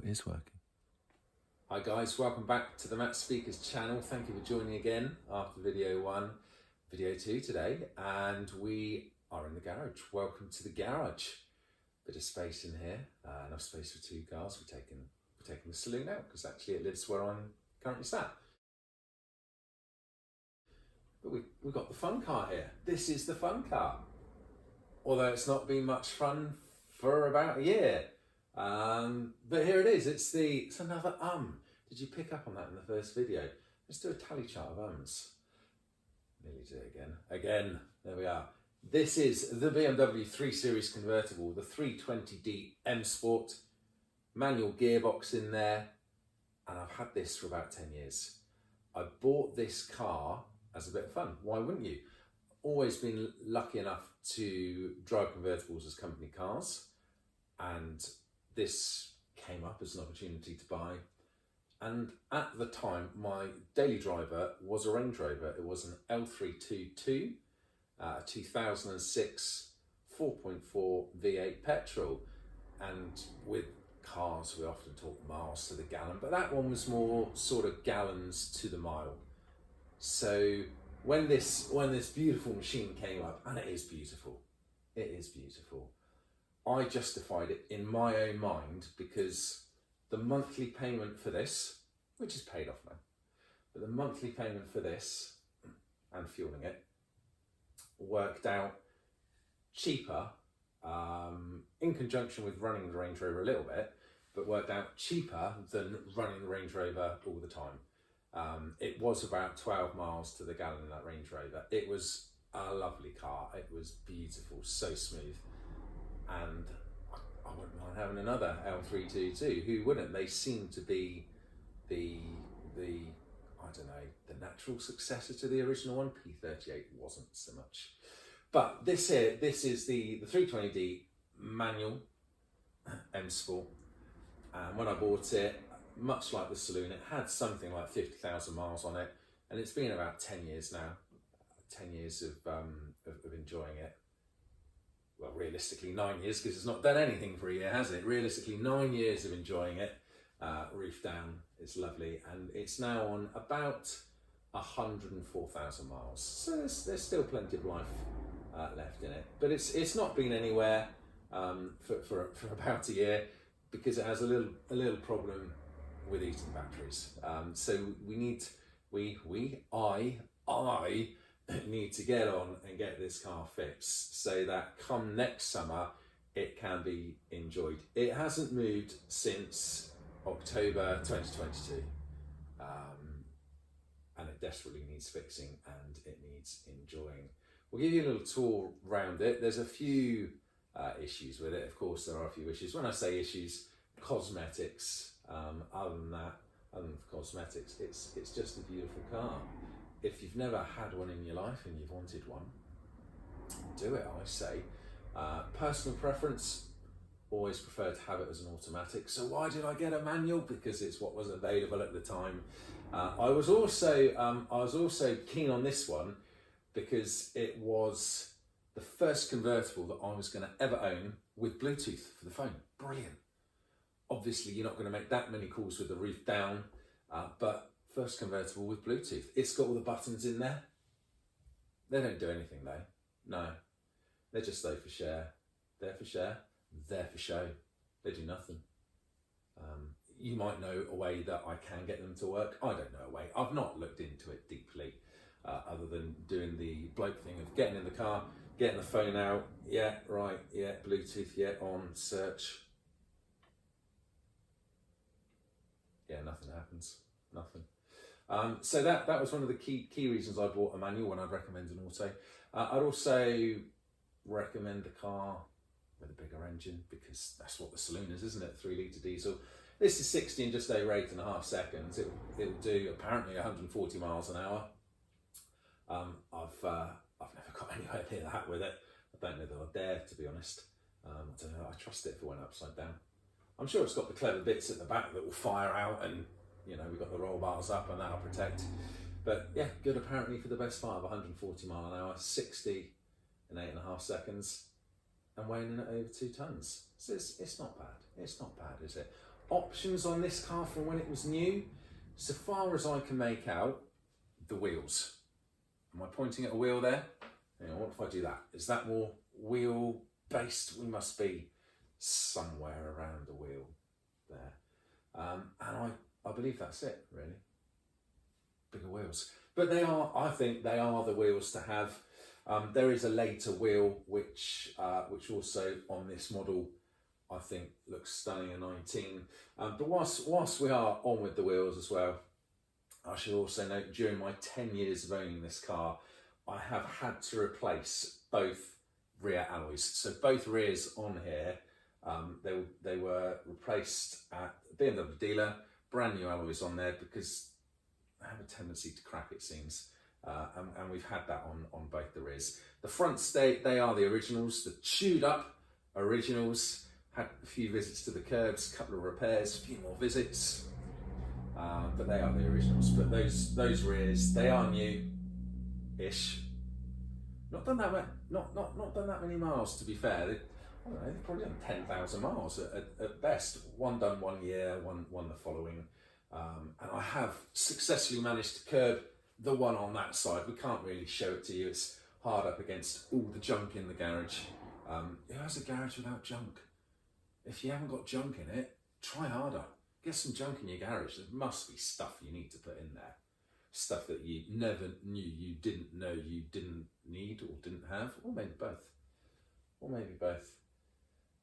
it is working. Hi guys, welcome back to the Matt Speakers channel. Thank you for joining again after video 1, video 2 today, and we are in the garage. Welcome to the garage. Bit of space in here, enough space for 2 cars. We're taking the saloon out because actually it lives where I'm currently sat. But we've got the fun car here. This is the fun car. Although it's not been much fun for about a year. But here it is, it's another Did you pick up on that in the first video? Let's do a tally chart of ums. Nearly do it again. There we are. This is the BMW 3 Series convertible, the 320d M Sport, manual gearbox in there, and I've had this for about 10 years. I bought this car as a bit of fun. Why wouldn't you? Always been lucky enough to drive convertibles as company cars, and this came up as an opportunity to buy. And at the time, my daily driver was a Range Rover. It was an L322, 2006 4.4 V8 petrol. And with cars, we often talk miles to the gallon, but that one was more sort of gallons to the mile. So when this beautiful machine came up, and it is beautiful, I justified it in my own mind because the monthly payment for this, which is paid off now, but the monthly payment for this and fueling it worked out cheaper, in conjunction with running the Range Rover a little bit, but worked out cheaper than running the Range Rover all the time. It was about 12 miles to the gallon in that Range Rover. It was a lovely car. It was beautiful, so smooth. And I wouldn't mind having another L322. Who wouldn't? They seem to be the I don't know, the natural successor to the original one. P38 wasn't so much. But this is the 320d manual M Sport. And when I bought it, much like the saloon, it had something like 50,000 miles on it, and it's been about 10 years now. 10 years of enjoying it. Well, realistically 9 years, because it's not done anything for a year, has it? Realistically 9 years of enjoying it. Roof down, it's lovely, and it's now on about 104,000 miles. So there's still plenty of life left in it, but it's not been anywhere for about a year because it has a little problem with eating batteries. So I need to get on and get this car fixed so that come next summer it can be enjoyed. It hasn't moved since October 2022, and it desperately needs fixing and it needs enjoying. We'll give you a little tour around it. There's a few issues with it. Of course there are a few issues. When I say issues, cosmetics. Other than cosmetics, it's just a beautiful car. If you've never had one in your life and you've wanted one, do it, I say. Personal preference, always prefer to have it as an automatic. So why did I get a manual? Because it's what was available at the time. I was also keen on this one because it was the first convertible that I was going to ever own with Bluetooth for the phone. Brilliant. Obviously, you're not going to make that many calls with the roof down, but first convertible with Bluetooth. It's got all the buttons in there. They don't do anything though. No, they're just there for share. There for share, there for show. They do nothing. You might know a way that I can get them to work. I don't know a way. I've not looked into it deeply, other than doing the bloke thing of getting in the car, getting the phone out. Yeah, right. Yeah, Bluetooth. Yeah, on search. Yeah, nothing happens. Nothing. So that was one of the key reasons I bought a manual when I'd recommend an auto. I'd also recommend a car with a bigger engine because that's what the saloon is, isn't it? 3 litre diesel. This is 60 in just over 8.5 seconds. It'll do apparently 140 miles an hour. I've never got anywhere near that with it. I don't know that I'll dare, to be honest. I don't know. I trust it if it went upside down. I'm sure it's got the clever bits at the back that will fire out, and you know, we've got the roll bars up and that'll protect. But yeah, good apparently for the best part of 140 mile an hour, 60 in 8.5 seconds, and weighing in at over 2 tons. So it's not bad. It's not bad, is it? options on this car from when it was new, so far as I can make out, the wheels. Am I pointing at a wheel there? Hang on, what if I do that? Is that more wheel based? We must be somewhere around the wheel there. And I believe that's it, really. Bigger wheels. But they are, I think they are the wheels to have. There is a later wheel which also on this model I think looks stunning, a 19. But whilst we are on with the wheels as well, I should also note during my 10 years of owning this car, I have had to replace both rear alloys. So both rears on here, they were replaced at a BMW dealer, brand new alloys on there because they have a tendency to crack, it seems. And we've had that on both the rears. The fronts, they are the originals, the chewed up originals. Had a few visits to the curbs, a couple of repairs, a few more visits. But they are the originals. But those rears, they are new-ish. Not done that many miles, to be fair. I don't know, they've probably done 10,000 miles at best. One done 1 year, one the following. And I have successfully managed to curb the one on that side. We can't really show it to you. It's hard up against all the junk in the garage. Who has a garage without junk? If you haven't got junk in it, try harder. Get some junk in your garage. There must be stuff you need to put in there. Stuff that you never knew you didn't know you didn't need or didn't have, or maybe both. Or maybe both.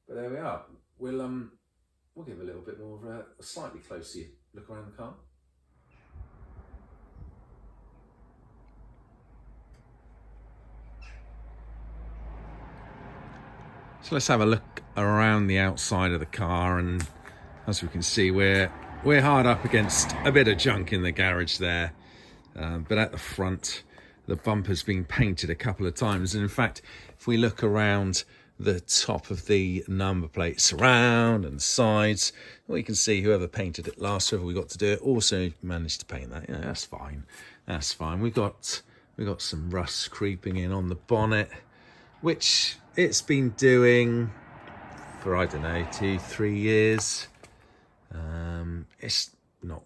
But there we are. We'll give a little bit more of a slightly closer look around the car. So let's have a look around the outside of the car, and as we can see, we're hard up against a bit of junk in the garage there. But at the front, the bumper's been painted a couple of times, and in fact, if we look around the top of the number plates around and sides, we can see whoever painted it last, whoever we got to do it, also managed to paint that. Yeah, that's fine. That's fine. We got some rust creeping in on the bonnet, which it's been doing for, I don't know, 2-3 years. It's not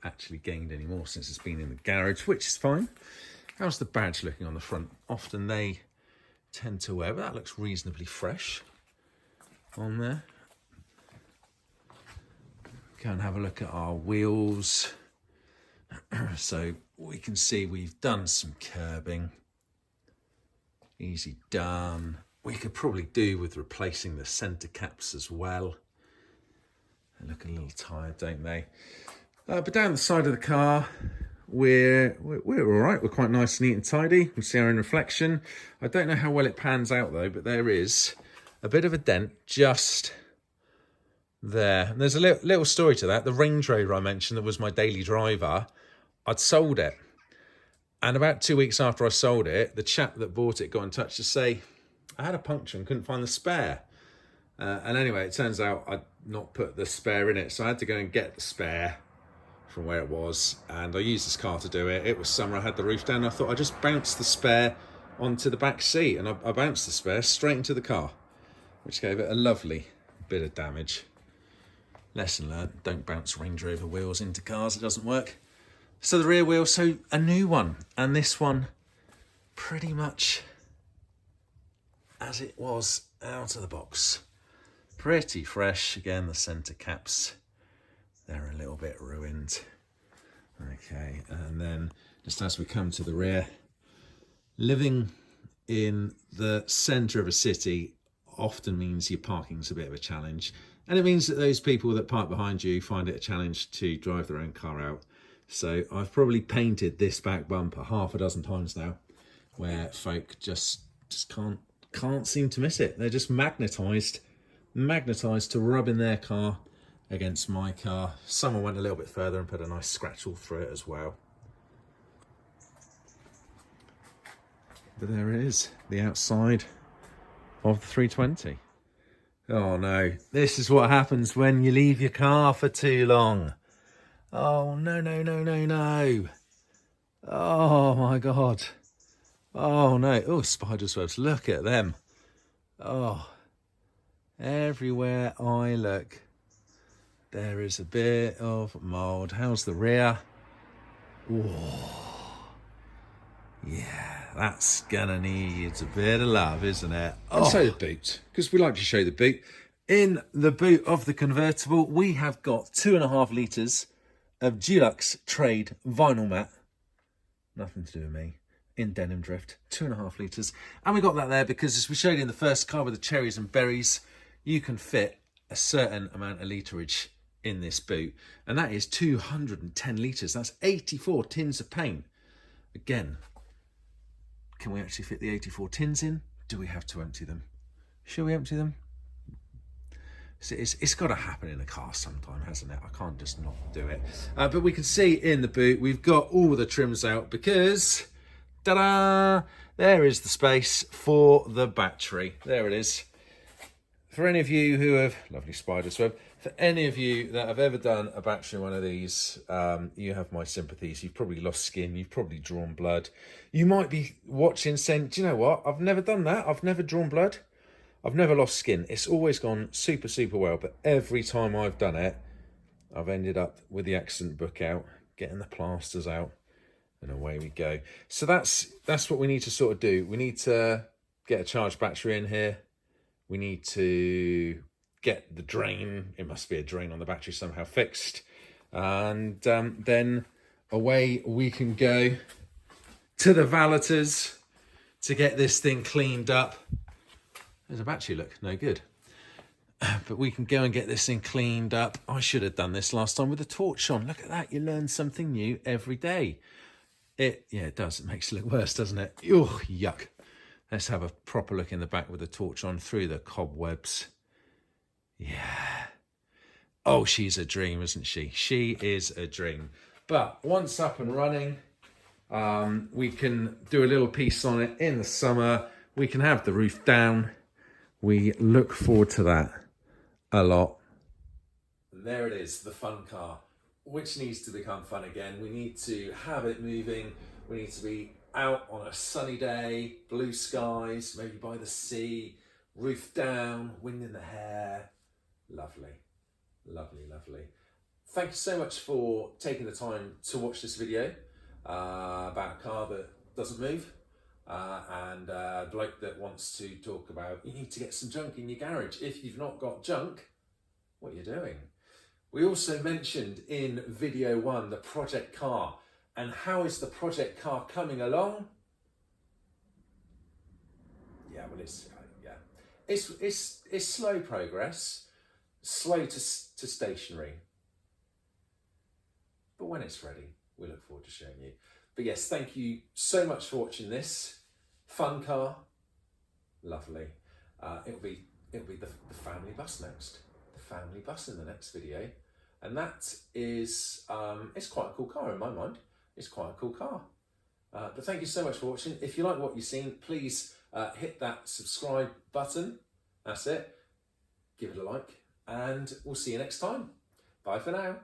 actually gained any more since it's been in the garage, which is fine. How's the badge looking on the front? Often they tend to wear, but that looks reasonably fresh on there. Go and have a look at our wheels. So we can see we've done some curbing. Easy done. We could probably do with replacing the centre caps as well. They look a little tired, don't they? But down the side of the car, we're all right. We're quite nice, neat and tidy. We see our own reflection. I don't know how well it pans out though, but there is a bit of a dent just there. And there's a little story to that. The Range Rover I mentioned that was my daily driver, I'd sold it. And about 2 weeks after I sold it, the chap that bought it got in touch to say, I had a puncture and couldn't find the spare. And anyway, it turns out I'd not put the spare in it. So I had to go and get the spare from where it was. And I used this car to do it. It was summer, I had the roof down. I thought I'd just bounce the spare onto the back seat. And I bounced the spare straight into the car, which gave it a lovely bit of damage. Lesson learned, don't bounce Range Rover wheels into cars, it doesn't work. So the rear wheel, so a new one. And this one pretty much as it was out of the box. Pretty fresh. Again, the centre caps, they're a little bit ruined. Okay, and then just as we come to the rear, living in the centre of a city often means your parking's a bit of a challenge. And it means that those people that park behind you find it a challenge to drive their own car out. So I've probably painted this back bumper half a dozen times now, where folk just can't seem to miss it. They're just magnetised to rubbing their car against my car. Someone went a little bit further and put a nice scratch all through it as well. But there it is, the outside of the 320. Oh no, this is what happens when you leave your car for too long. Oh no, no, no, no, no. Oh my God. Oh no, oh, spider webs, look at them. Oh, everywhere I look, There is a bit of mould. How's the rear? Whoa. Yeah, that's gonna need a bit of love, isn't it? And so the boot, because we like to show the boot. In the boot of the convertible, we have got 2.5 litres of Dulux Trade vinyl mat. Nothing to do with me. In denim drift, 2.5 litres. And we got that there because, as we showed you in the first car with the cherries and berries, you can fit a certain amount of litrage in this boot. And that is 210 litres. That's 84 tins of paint. Again, can we actually fit the 84 tins in? Do we have to empty them? Shall we empty them? It's got to happen in a car sometime, hasn't it? I can't just not do it. But we can see in the boot, we've got all the trims out because, ta-da, there is the space for the battery. There it is. For any of you who have, lovely spider's web, for any of you that have ever done a battery in one of these, you have my sympathies. You've probably lost skin, you've probably drawn blood. You might be watching saying, do you know what? I've never done that. I've never drawn blood. I've never lost skin. It's always gone super, super well. But every time I've done it, I've ended up with the accident book out, getting the plasters out, and away we go. So that's what we need to sort of do. We need to get a charged battery in here. We need to get the drain, it must be a drain on the battery somehow, fixed. And then away we can go to the valeters to get this thing cleaned up. There's a battery, look, no good. But we can go and get this thing cleaned up. I should have done this last time with the torch on. Look at that, you learn something new every day. Yeah, it does, it makes it look worse, doesn't it? Oh, yuck. Let's have a proper look in the back with the torch on through the cobwebs. Yeah. Oh, she's a dream, isn't she? She is a dream. But once up and running, we can do a little piece on it in the summer. We can have the roof down. We look forward to that a lot. And there it is, the fun car, which needs to become fun again. We need to have it moving. We need to be out on a sunny day, blue skies, maybe by the sea, roof down, wind in the hair. Lovely, lovely, lovely. Thank you so much for taking the time to watch this video about a car that doesn't move and a bloke that wants to talk about you need to get some junk in your garage. If you've not got junk, what are you doing? We also mentioned in video 1 the project car. And how is the project car coming along? Yeah, well, it's slow progress, slow to stationary. But when it's ready, we look forward to showing you. But yes, thank you so much for watching this fun car. Lovely. It'll be the family bus next. The family bus in the next video, and that is it's quite a cool car in my mind. It's quite a cool car. But thank you so much for watching. If you like what you've seen, please hit that subscribe button. That's it. Give it a like. And we'll see you next time. Bye for now.